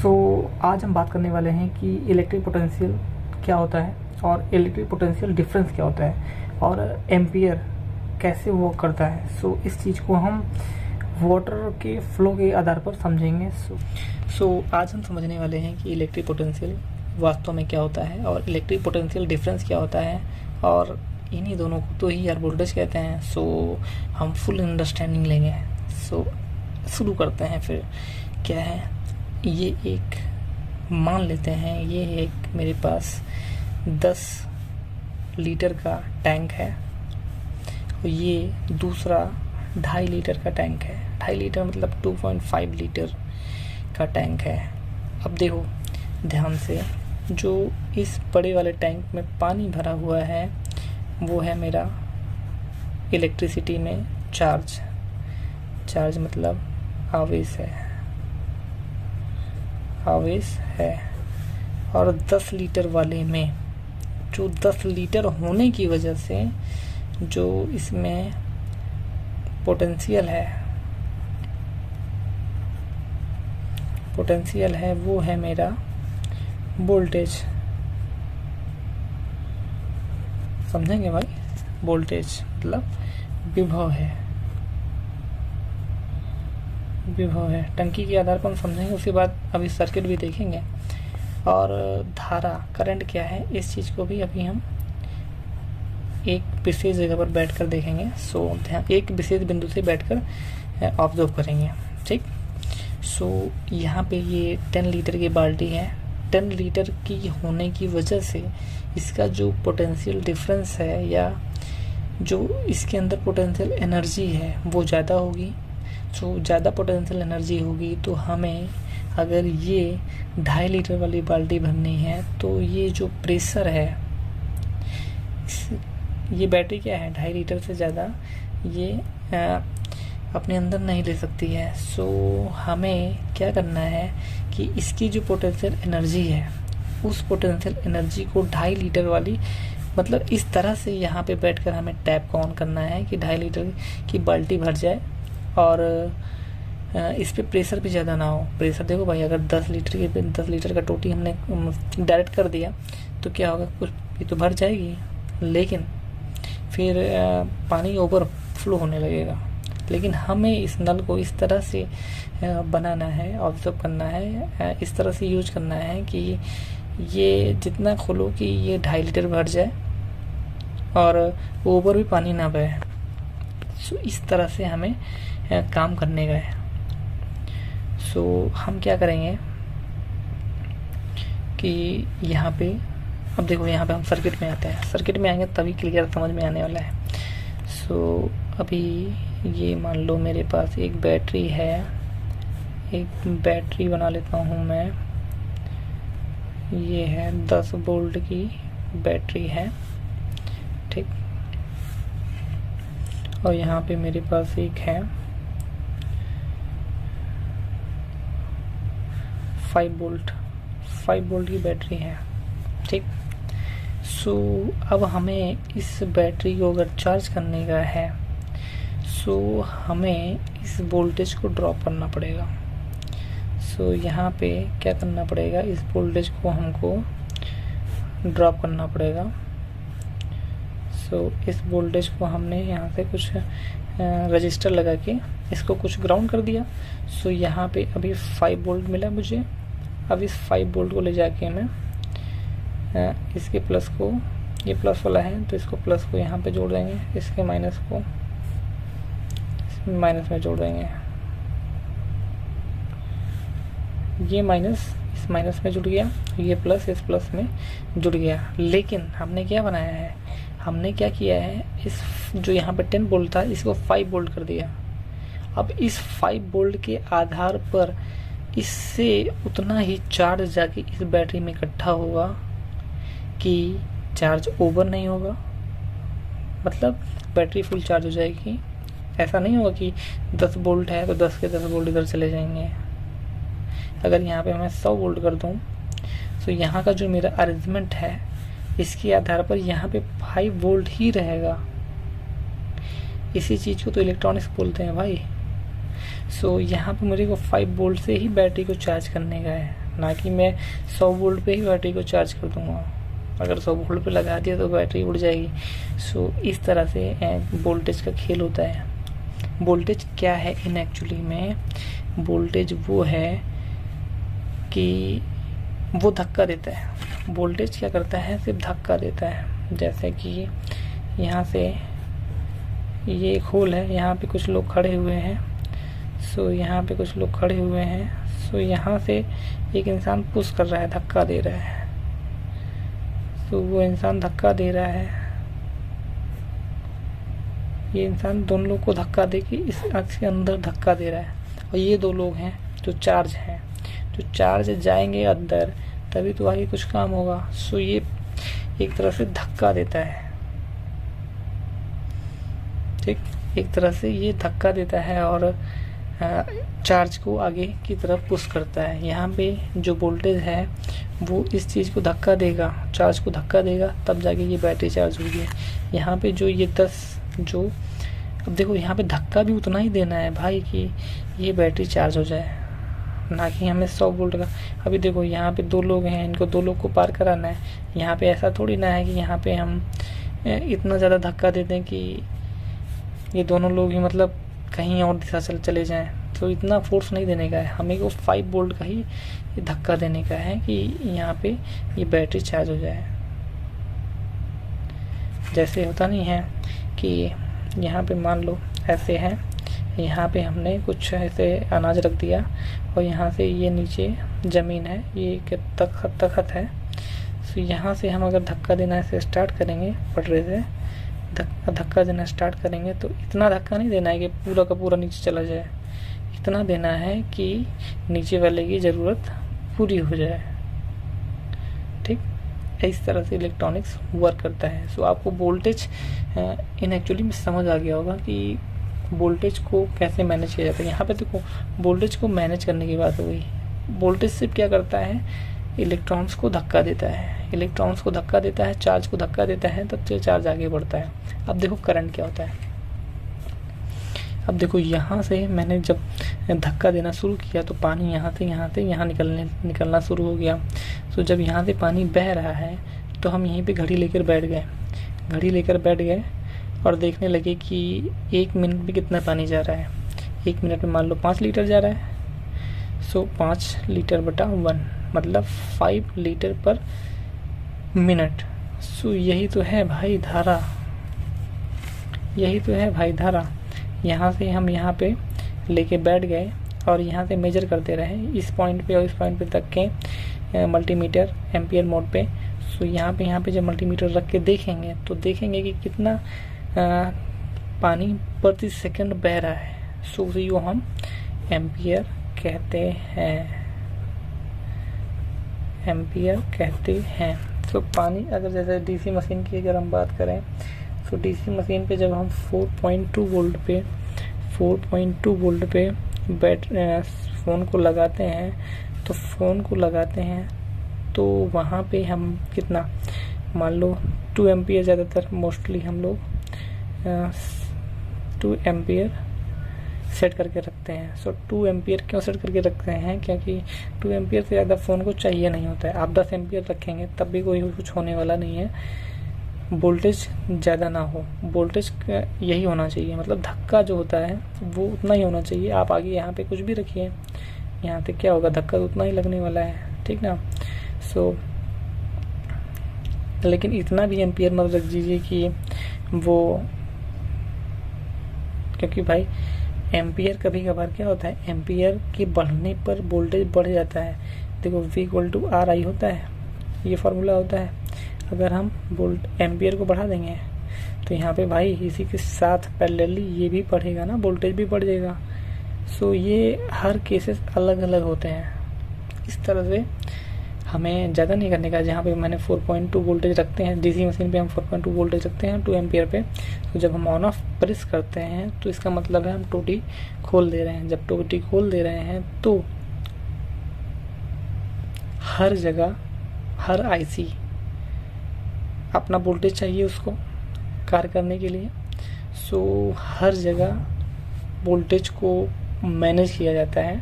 सो आज हम बात करने वाले हैं कि इलेक्ट्रिक पोटेंशियल क्या होता है और इलेक्ट्रिक पोटेंशियल डिफरेंस क्या होता है और एम्पियर कैसे वर्क करता है। सो इस चीज़ को हम वाटर के फ्लो के आधार पर समझेंगे। सो आज हम समझने वाले हैं कि इलेक्ट्रिक पोटेंशियल वास्तव में क्या होता है और इलेक्ट्रिक पोटेंशियल डिफरेंस क्या होता है, और इन्हीं दोनों को तो ही यार वोल्टेज कहते हैं। सो हम फुल अंडरस्टैंडिंग लेंगे। सो शुरू करते हैं। फिर क्या है, ये एक मान लेते हैं, ये एक मेरे पास 10 लीटर का टैंक है और ये दूसरा 2.5 लीटर का टैंक है। 2.5 लीटर मतलब 2.5 लीटर का टैंक है। अब देखो ध्यान से, जो इस बड़े वाले टैंक में पानी भरा हुआ है वो है मेरा इलेक्ट्रिसिटी में चार्ज मतलब आवेश है। और 10 लीटर वाले में जो 10 लीटर होने की वजह से जो इसमें पोटेंशियल है वो है मेरा वोल्टेज। समझेंगे भाई, वोल्टेज मतलब विभव है। टंकी के आधार पर हम समझेंगे, उसके बाद अभी सर्किट भी देखेंगे। और धारा करंट क्या है, इस चीज़ को भी अभी हम एक विशेष जगह पर बैठकर देखेंगे। सो ध्यान, एक विशेष बिंदु से बैठकर ऑब्जर्व करेंगे, ठीक। सो यहाँ पे ये 10 लीटर की बाल्टी है। 10 लीटर की होने की वजह से इसका जो पोटेंशियल डिफरेंस है या जो इसके अंदर पोटेंशियल एनर्जी है वो ज़्यादा होगी। सो ज़्यादा पोटेंशियल एनर्जी होगी तो हमें अगर ये 2.5 लीटर वाली बाल्टी भरनी है तो ये जो प्रेशर है, ये बैटरी क्या है 2.5 लीटर से ज़्यादा ये अपने अंदर नहीं ले सकती है। सो हमें क्या करना है कि इसकी जो पोटेंशियल एनर्जी है उस पोटेंशियल एनर्जी को 2.5 लीटर वाली मतलब इस तरह से यहाँ पे बैठकर हमें टैप को ऑन करना है कि 2.5 लीटर की बाल्टी भर जाए और इस पे प्रेशर भी ज़्यादा ना हो। प्रेशर देखो भाई, अगर 10 लीटर का टोटी हमने डायरेक्ट कर दिया तो क्या होगा, कुछ ये तो भर जाएगी लेकिन फिर पानी ओवर फ्लो होने लगेगा। लेकिन हमें इस नल को इस तरह से बनाना है, ऑब्जर्व करना है, इस तरह से यूज करना है कि ये जितना खोलो कि ये 2.5 लीटर भर जाए और ओवर भी पानी ना बहे। सो इस तरह से हमें काम करने का है। सो हम क्या करेंगे कि यहाँ पे, अब देखो यहाँ पे हम सर्किट में आते हैं। सर्किट में आएंगे तभी क्लियर समझ में आने वाला है। सो अभी ये मान लो मेरे पास एक बैटरी है, एक बैटरी बना लेता हूँ मैं। ये है 10 वोल्ट की बैटरी है, ठीक। और यहाँ पे मेरे पास एक है 5 वोल्ट की बैटरी है, ठीक। सो अब हमें इस बैटरी को अगर चार्ज करने का है सो हमें इस वोल्टेज को ड्रॉप करना पड़ेगा। सो यहाँ पे क्या करना पड़ेगा, इस वोल्टेज को हमको ड्रॉप करना पड़ेगा। सो इस वोल्टेज को हमने यहाँ से कुछ रजिस्टर लगा के इसको कुछ ग्राउंड कर दिया। सो यहाँ पे अभी 5 वोल्ट मिला मुझे। अब इस 5 वोल्ट को ले जाके मैं इसके प्लस को, ये प्लस वाला है तो इसको प्लस को यहाँ पे जोड़ देंगे, इसके माइनस को माइनस में जोड़ देंगे। ये माइनस इस माइनस में जुड़ गया, ये प्लस इस प्लस में जुड़ गया। लेकिन हमने क्या बनाया है, हमने क्या किया है, इस जो यहाँ पे 10 वोल्ट था इसको 5 वोल्ट कर दिया। अब इस 5 वोल्ट के आधार पर इससे उतना ही चार्ज जाके इस बैटरी में इकट्ठा होगा कि चार्ज ओवर नहीं होगा, मतलब बैटरी फुल चार्ज हो जाएगी। ऐसा नहीं होगा कि 10 वोल्ट है तो 10 के 10 वोल्ट इधर चले जाएंगे। अगर यहाँ पे मैं 100 वोल्ट कर दूँ तो यहाँ का जो मेरा अरेंजमेंट है इसके आधार पर यहाँ पे 5 वोल्ट ही रहेगा। इसी चीज़ को तो इलेक्ट्रॉनिक्स बोलते हैं भाई। सो यहाँ पे मेरे को 5 वोल्ट से ही बैटरी को चार्ज करने का है। ना कि मैं 100 वोल्ट पे ही बैटरी को चार्ज कर दूंगा। अगर 100 वोल्ट पे लगा दिया तो बैटरी उड़ जाएगी। सो इस तरह से वोल्टेज का खेल होता है। वोल्टेज क्या है इन एक्चुअली में? वोल्टेज वो है कि वो धक्का देता है। वोल्टेज क्या करता है? सिर्फ धक्का देता है। जैसे कि यहाँ से ये एक होल है, यहाँ पे कुछ लोग खड़े हुए हैं। सो यहाँ पे कुछ लोग खड़े हुए हैं। सो यहाँ से एक इंसान पुश कर रहा है, धक्का दे रहा है। सो वो इंसान धक्का दे रहा है, ये इंसान दोनों लोग को धक्का दे के इस अक्ष के अंदर धक्का दे रहा है। और ये 2 लोग हैं जो चार्ज हैं, जो चार्ज जाएंगे अंदर तभी तो आगे कुछ काम होगा। सो ये एक तरह से धक्का देता है, ठीक, एक तरह से ये धक्का देता है और चार्ज को आगे की तरफ पुश करता है। यहाँ पे जो वोल्टेज है वो इस चीज़ को धक्का देगा, चार्ज को धक्का देगा, तब जाके ये बैटरी चार्ज होगी। यहाँ पे जो ये 10 जो, अब देखो यहाँ पे धक्का भी उतना ही देना है भाई कि ये बैटरी चार्ज हो जाए, ना कि हमें 100 वोल्ट का। अभी देखो यहाँ पे 2 लोग हैं, इनको 2 लोग को पार कराना है। यहाँ पे ऐसा थोड़ी ना है कि यहाँ पे हम इतना ज़्यादा धक्का देते हैं कि ये दोनों लोग ही मतलब कहीं और दिशा चले जाएं। तो इतना फोर्स नहीं देने का है, हमें को 5 वोल्ट का ही धक्का देने का है कि यहाँ पे ये बैटरी चार्ज हो जाए। जैसे होता नहीं है कि यहाँ पे मान लो ऐसे है, यहाँ पे हमने कुछ ऐसे अनाज रख दिया और यहाँ से ये नीचे ज़मीन है, ये एक तखत है। तो यहाँ से हम अगर धक्का देना ऐसे स्टार्ट करेंगे, पटरे से धक्का देना स्टार्ट करेंगे तो इतना धक्का नहीं देना है कि पूरा का पूरा नीचे चला जाए। इतना देना है कि नीचे वाले की ज़रूरत पूरी हो जाए, ठीक। इस तरह से इलेक्ट्रॉनिक्स वर्क करता है। सो आपको वोल्टेज इन एक्चुअली में समझ आ गया होगा कि वोल्टेज को कैसे मैनेज किया जाता है। यहाँ पे देखो वोल्टेज को मैनेज करने की बात हो गई। वोल्टेज सिर्फ क्या करता है? इलेक्ट्रॉन्स को धक्का देता है, इलेक्ट्रॉन्स को धक्का देता है, चार्ज को धक्का देता है, तब से चार्ज आगे बढ़ता है। अब देखो करंट क्या होता है। अब देखो यहाँ से मैंने जब धक्का देना शुरू किया तो पानी यहाँ से यहाँ निकलना शुरू हो गया। तो जब यहाँ से पानी बह रहा है तो हम यहीं पे घड़ी लेकर बैठ गए और देखने लगे कि 1 मिनट में कितना पानी जा रहा है। 1 मिनट में मान लो 5 लीटर जा रहा है। सो 5 लीटर बटा 1 मतलब 5 लीटर पर मिनट। सो यही तो है भाई धारा, यही तो है भाई धारा। यहाँ से हम यहाँ पे लेके बैठ गए और यहाँ से मेजर करते रहे इस पॉइंट पे और इस पॉइंट पे तक के मल्टीमीटर एम्पियर मोड पे। सो यहाँ पे जब मल्टीमीटर रख के देखेंगे तो देखेंगे कि कितना पानी प्रति सेकंड बह रहा है। सो उसी को हम एम्पियर कहते हैं। तो पानी अगर जैसे डीसी मशीन की अगर हम बात करें तो डीसी मशीन पे जब हम 4.2 वोल्ट पे फ़ोन को लगाते हैं तो वहाँ पे हम कितना मान लो 2 एम्पियर, ज़्यादातर मोस्टली हम लोग 2 एम्पियर सेट करके रखते हैं। सो 2 एम्पियर क्यों सेट करके रखते हैं? क्योंकि 2 एम्पियर से ज़्यादा फ़ोन को चाहिए नहीं होता है। आप 10 एम्पियर रखेंगे तब भी कोई कुछ होने वाला नहीं है, वोल्टेज ज़्यादा ना हो। वोल्टेज यही होना चाहिए, मतलब धक्का जो होता है वो उतना ही होना चाहिए। आप आगे यहाँ पे कुछ भी रखिए, यहाँ पे क्या होगा, धक्का तो उतना ही लगने वाला है, ठीक ना। सो लेकिन इतना भी एम्पियर मत रख दीजिए कि वो, क्योंकि भाई एम्पियर कभी कभार क्या होता है, एम्पियर के बढ़ने पर वोल्टेज बढ़ जाता है। देखो V=RI होता है, ये फार्मूला होता है। अगर हम एम्पियर को बढ़ा देंगे तो यहाँ पे भाई इसी के साथ पैरेलली ये भी बढ़ेगा ना, वोल्टेज भी बढ़ जाएगा। सो ये हर केसेस अलग अलग होते हैं। इस तरह से हमें ज़्यादा नहीं करने का। जहाँ पे मैंने 4.2 वोल्टेज रखते हैं डीसी मशीन पे, हम 4.2 वोल्टेज रखते हैं 2 एम्पियर पे। तो जब हम ऑन ऑफ प्रेस करते हैं तो इसका मतलब है हम टोटी खोल दे रहे हैं। जब टोटी खोल दे रहे हैं तो हर जगह हर आईसी अपना वोल्टेज चाहिए उसको कार्य करने के लिए। सो हर जगह वोल्टेज को मैनेज किया जाता है।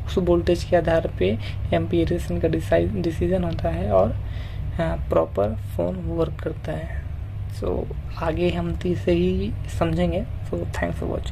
उस वोल्टेज के आधार पे एम्पियरेशन का डिसीजन होता है और प्रॉपर फ़ोन वर्क करता है। सो आगे हम तो इसे ही समझेंगे। So thanks for watching.